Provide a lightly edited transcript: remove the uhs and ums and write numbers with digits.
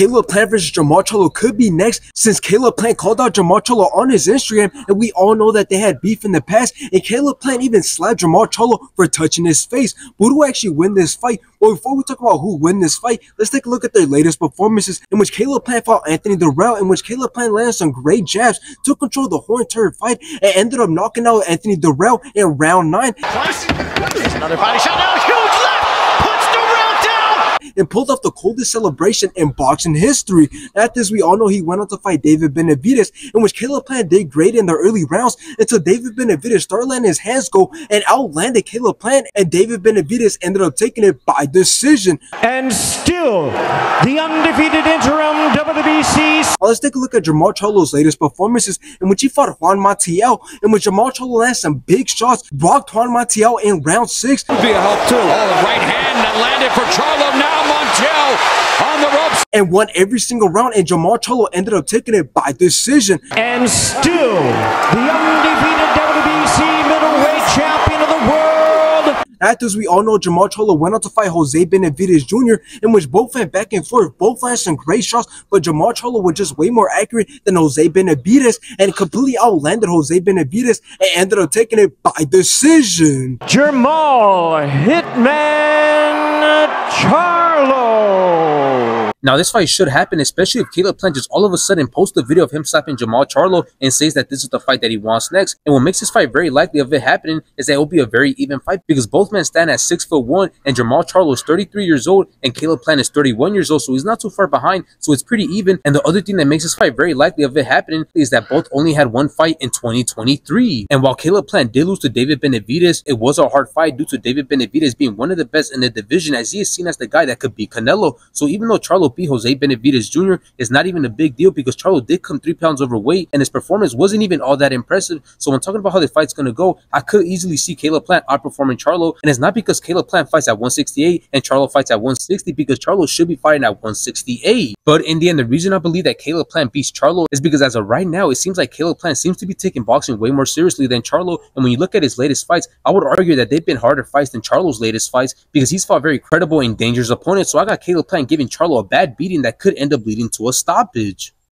Caleb Plant versus Jermall Charlo could be next, since Caleb Plant called out Jermall Charlo on his Instagram, and we all know that they had beef in the past, and Caleb Plant even slapped Jermall Charlo for touching his face. But who will actually win this fight? Well, before we talk about who win this fight, let's take a look at their latest performances, in which Caleb Plant fought Anthony Durrell, in which Caleb Plant landed some great jabs, took control of the whole entire fight, and ended up knocking out Anthony Durrell in round 9. Another body shot now, huge left, puts Durrell down, and pulled off the coldest celebration in boxing history. After this, we all know he went on to fight David Benavidez, in which Caleb Plant did great in the early rounds until David Benavidez started letting his hands go and outlanded Caleb Plant, and David Benavidez ended up taking it by decision. And still, the undefeated interim WBC. Let's take a look at Jermall Charlo's latest performances, in which he fought Juan Montiel, in which Jermall Charlo landed some big shots, rocked Juan Montiel in round 6. Would be a help too. Oh, the right hand that landed for Charlo. Now Montiel on the ropes. And won every single round, and Jermall Charlo ended up taking it by decision. And still, the undefeated WBC middleweight champion of the world. After this, we all know Jermall Charlo went on to fight Jose Benavidez Jr., in which both went back and forth, both landed some great shots, but Jermall Charlo was just way more accurate than Jose Benavidez and completely outlanded Jose Benavidez and ended up taking it by decision. Jermall Hitman Charlo. Now, this fight should happen, especially if Caleb Plant just all of a sudden posts a video of him slapping Jermall Charlo and says that this is the fight that he wants next. And what makes this fight very likely of it happening is that it will be a very even fight, because both men stand at 6'1", and Jermall Charlo is 33 years old and Caleb Plant is 31 years old, so he's not too far behind, so it's pretty even. And the other thing that makes this fight very likely of it happening is that both only had one fight in 2023. And while Caleb Plant did lose to David Benavidez, it was a hard fight due to David Benavidez being one of the best in the division, as he is seen as the guy that could beat Canelo. So even though Charlo beat Jose Benavidez Jr., is not even a big deal, because Charlo did come 3 pounds overweight and his performance wasn't even all that impressive. So when talking about how the fight's going to go, I could easily see Caleb Plant outperforming Charlo, and it's not because Caleb Plant fights at 168 and Charlo fights at 160, because Charlo should be fighting at 168. But in the end, the reason I believe that Caleb Plant beats Charlo is because as of right now, it seems like Caleb Plant seems to be taking boxing way more seriously than Charlo. And when you look at his latest fights, I would argue that they've been harder fights than Charlo's latest fights, because he's fought very credible and dangerous opponents. So I got Caleb Plant giving Charlo a bad beating that could end up leading to a stoppage.